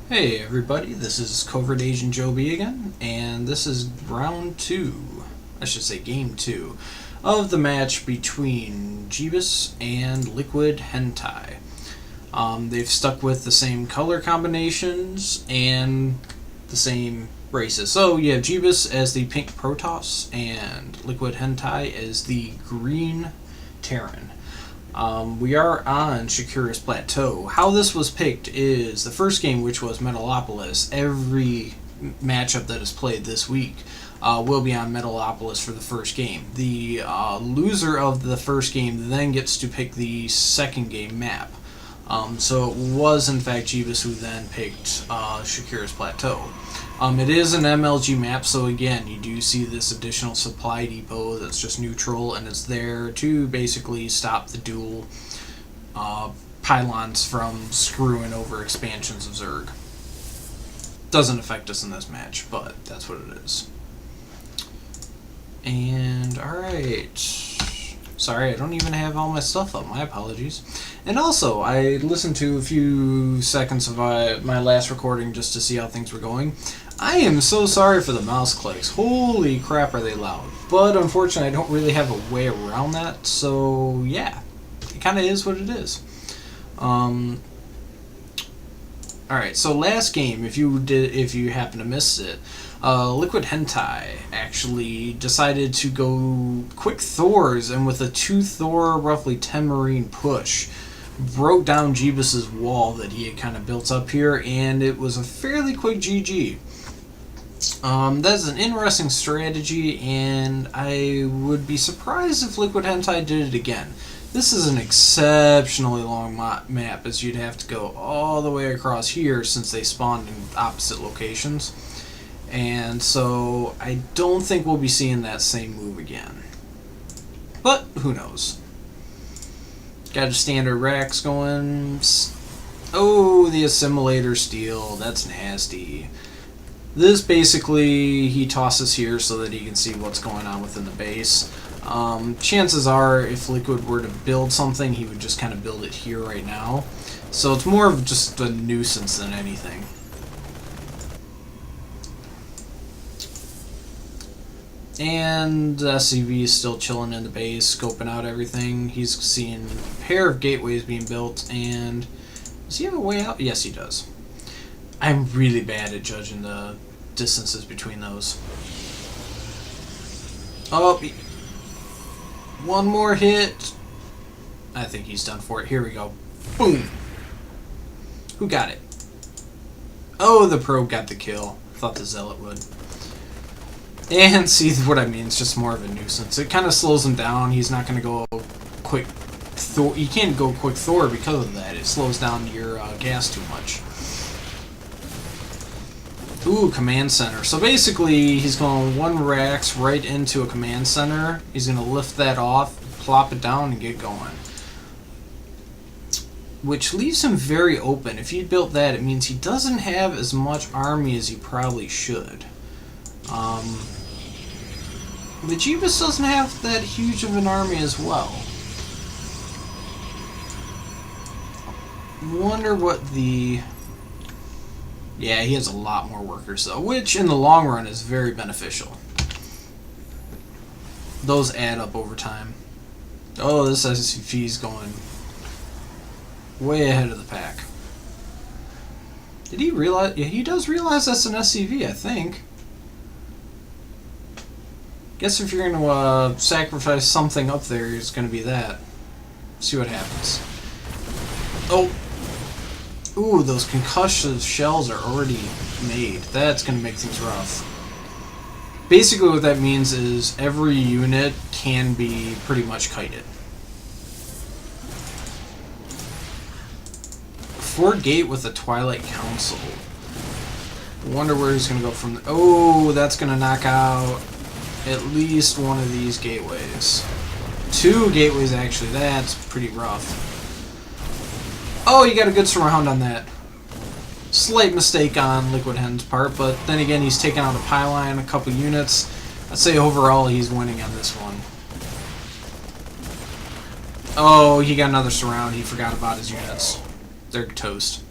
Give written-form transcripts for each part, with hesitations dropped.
Hey everybody, this is Covert Agent Joe B again, and this is round 2, I should say game 2, of the match between Jeebus and LiquidHenTie. They've stuck with the same color combinations and the same races. So you have Jeebus as the pink Protoss and LiquidHenTie as the green Terran. We are on Shakira's Plateau. How this was picked is the first game, which was Metalopolis. Every matchup that is played this week will be on Metalopolis for the first game. The loser of the first game then gets to pick the second game map. So it was in fact Jeebus who then picked Shakira's Plateau. It is an MLG map, so again, you do see this additional supply depot that's just neutral, and it's there to basically stop the dual pylons from screwing over expansions of Zerg. Doesn't affect us in this match, but that's what it is. And, alright. Sorry, I don't even have all my stuff up. My apologies. And also, I listened to a few seconds of my last recording just to see how things were going. I am so sorry for the mouse clicks. Holy crap, are they loud. But unfortunately, I don't really have a way around that. So, yeah. It kind of is what it is. Alright, so last game, if you happen to miss it, LiquidHenTie actually decided to go quick Thors, and with a 2 Thor, roughly 10 Marine push, broke down Jeebus's wall that he had kind of built up here, and it was a fairly quick GG. That's an interesting strategy, and I would be surprised if LiquidHenTie did it again. This is an exceptionally long map, as you'd have to go all the way across here since they spawned in opposite locations. And so I don't think we'll be seeing that same move again. But who knows? Got a standard Rax going. Oh, the assimilator steel. That's nasty. This basically he tosses here so that he can see what's going on within the base. Chances are, if Liquid were to build something, he would just kind of build it here right now. So it's more of just a nuisance than anything. And the SCV is still chilling in the base, scoping out everything. He's seeing a pair of gateways being built, and does he have a way out? Yes, he does. I'm really bad at judging the distances between those. Oh, one more hit. I think he's done for it. Here we go. Boom. Who got it? Oh, the probe got the kill. Thought the zealot would. And see what I mean, it's just more of a nuisance. It kind of slows him down. He's not going to go quick Thor. You can't go quick Thor because of that. It slows down your gas too much. Ooh, command center. So basically, he's going 1 Rax right into a command center. He's going to lift that off, plop it down, and get going. Which leaves him very open. If he built that, it means he doesn't have as much army as he probably should. But Jeebus doesn't have that huge of an army as well. Wonder what the... Yeah, he has a lot more workers though, which in the long run is very beneficial. Those add up over time. Oh, this SCV is going way ahead of the pack. Did he realize? Yeah, he does realize that's an SCV, I think. Guess if you're going to sacrifice something up there, it's going to be that. See what happens. Oh! Ooh, those concussive shells are already made. That's going to make things rough. Basically what that means is every unit can be pretty much kited. Fort Gate with a Twilight Council. Wonder where he's going to go from... Oh, that's going to knock out at least one of these gateways. 2 gateways, actually. That's pretty rough. Oh, you got a good surround on that. Slight mistake on LiquidHen's part, but then again, he's taken out a pylon, a couple units. I'd say overall he's winning on this one. Oh, he got another surround. He forgot about his units. They're toast.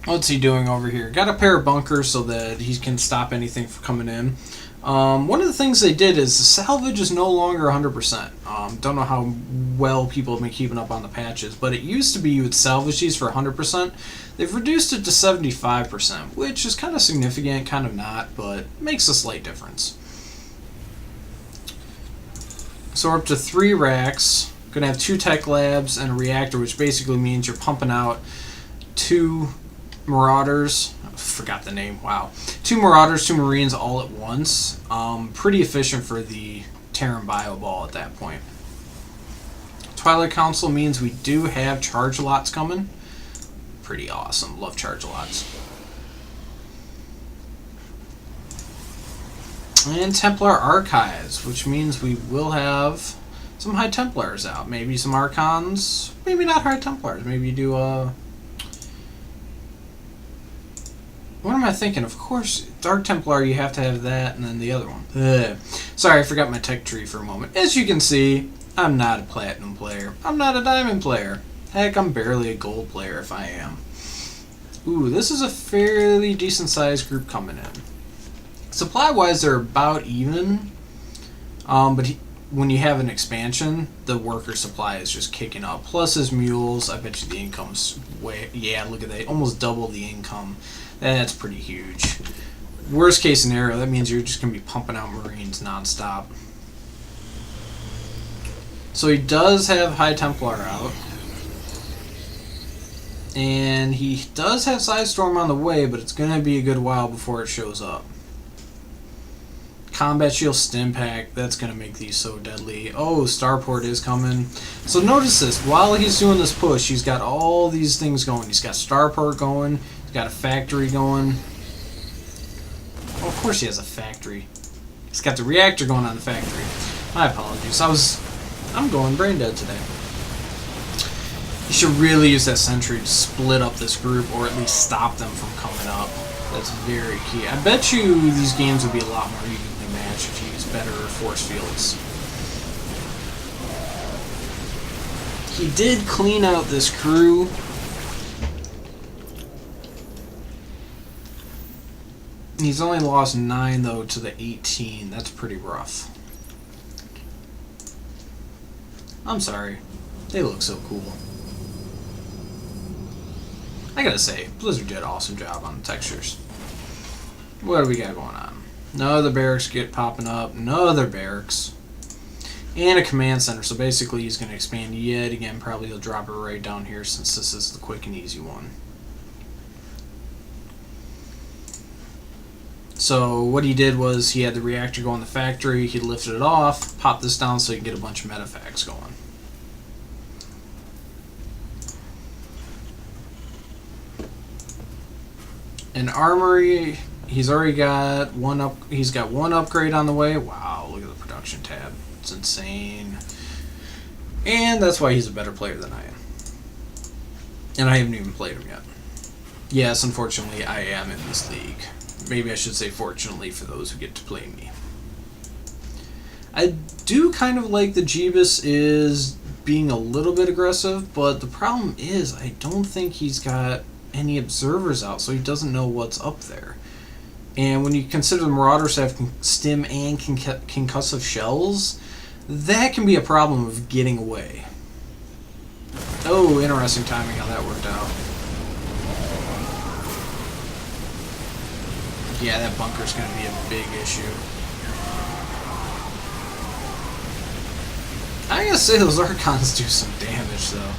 What's he doing over here? Got a pair of bunkers so that he can stop anything from coming in. One of the things they did is the salvage is no longer 100%. Don't know how well people have been keeping up on the patches, but it used to be you would salvage these for 100%. They've reduced it to 75%, which is kind of significant, kind of not, but makes a slight difference. So we're up to 3 racks. Going to have 2 tech labs and a reactor, which basically means you're pumping out 2 Marauders. I forgot the name. Wow. 2 Marauders, 2 Marines all at once. Pretty efficient for the Terran Bio Ball at that point. Twilight Council means we do have charge lots coming. Pretty awesome. Love charge lots. And Templar Archives, which means we will have some High Templars out. Maybe some Archons. Maybe not High Templars. Maybe do a... What am I thinking? Of course, Dark Templar, you have to have that, and then the other one. Ugh. Sorry, I forgot my tech tree for a moment. As you can see, I'm not a Platinum player. I'm not a Diamond player. Heck, I'm barely a Gold player if I am. Ooh, this is a fairly decent-sized group coming in. Supply-wise, they're about even, but when you have an expansion, the worker supply is just kicking up. Plus his mules, I bet you the income's way... Yeah, look at that. Almost double the income. That's pretty huge. Worst case scenario, that means you're just going to be pumping out Marines nonstop. So he does have High Templar out. And he does have Sidestorm on the way, but it's going to be a good while before it shows up. Combat Shield Stim Pack, that's going to make these so deadly. Oh, Starport is coming. So notice this, while he's doing this push, he's got all these things going. He's got Starport going, he's got a factory going. Oh, of course he has a factory. He's got the reactor going on the factory. My apologies, I'm going brain dead today. You should really use that sentry to split up this group, or at least stop them from coming up. That's very key. I bet you these games would be a lot more evenly matched if you use better force fields. He did clean out this crew. He's only lost 9 though to the 18. That's pretty rough. I'm sorry. They look so cool. I gotta say, Blizzard did an awesome job on the textures. What do we got going on? Another barracks get popping up. Another barracks. And a command center. So basically he's going to expand yet again. Probably he'll drop it right down here since this is the quick and easy one. So what he did was he had the reactor go in the factory. He lifted it off. Popped this down so he can get a bunch of metafacts going. An armory, he's already got one up. He's got one upgrade on the way. Wow, look at the production tab. It's insane. And that's why he's a better player than I am. And I haven't even played him yet. Yes, unfortunately, I am in this league. Maybe I should say fortunately for those who get to play me. I do kind of like the Jeebus is being a little bit aggressive, but the problem is I don't think he's got any observers out, so he doesn't know what's up there. And when you consider the Marauders have stim and concussive shells, that can be a problem of getting away. Oh, interesting timing how that worked out. Yeah, that bunker's going to be a big issue. I gotta say, those Archons do some damage, though.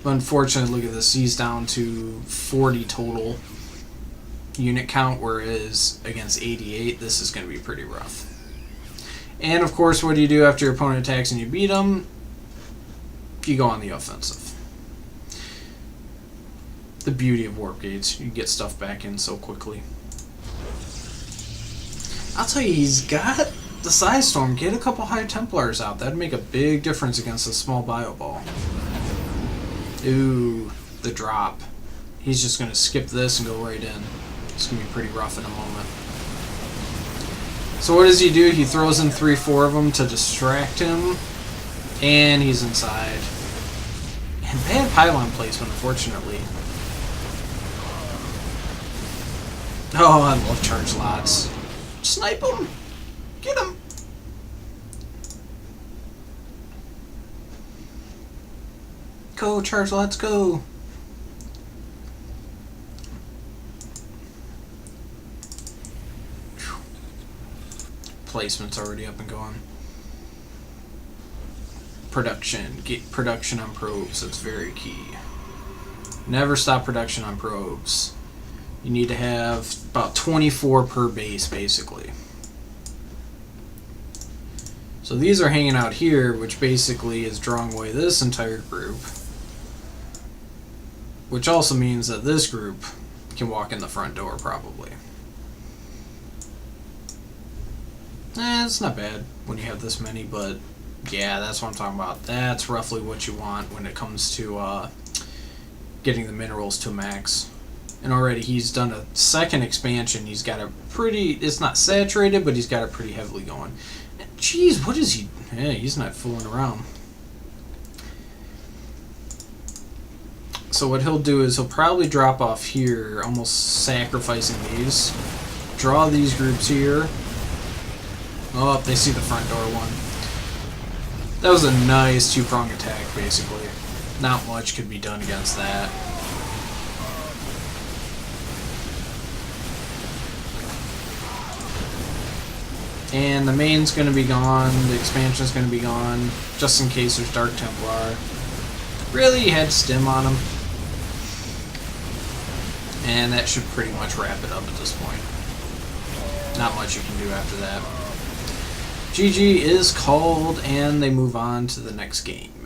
Unfortunately, look at this. He's down to 40 total unit count, whereas against 88, this is going to be pretty rough. And, of course, what do you do after your opponent attacks and you beat them? You go on the offensive. The beauty of warp gates. You get stuff back in so quickly. I'll tell you, he's got the Sidestorm. Get a couple High Templars out. That'd make a big difference against a small bio ball. Ooh, the drop. He's just going to skip this and go right in. It's going to be pretty rough in a moment. So what does he do? He throws in 3-4 of them to distract him. And he's inside. And bad pylon placement, unfortunately. Oh, I love charge lots. Snipe him! Get him! Go, charge lots, go! Placement's already up and going. Production. Get production on probes. That's very key. Never stop production on probes. You need to have about 24 per base, basically. So these are hanging out here, which basically is drawing away this entire group. Which also means that this group can walk in the front door, probably. It's not bad when you have this many, but yeah, that's what I'm talking about. That's roughly what you want when it comes to getting the minerals to max. And already he's done a second expansion. He's got a pretty... It's not saturated, but he's got it pretty heavily going. Jeez, what is he... Yeah, he's not fooling around. So what he'll do is he'll probably drop off here, almost sacrificing these. Draw these groups here. Oh, they see the front door one. That was a nice two-prong attack, basically. Not much could be done against that. And the main's going to be gone, the expansion's going to be gone, just in case there's Dark Templar. Really, you had stim on him. And that should pretty much wrap it up at this point. Not much you can do after that. GG is called, and they move on to the next game.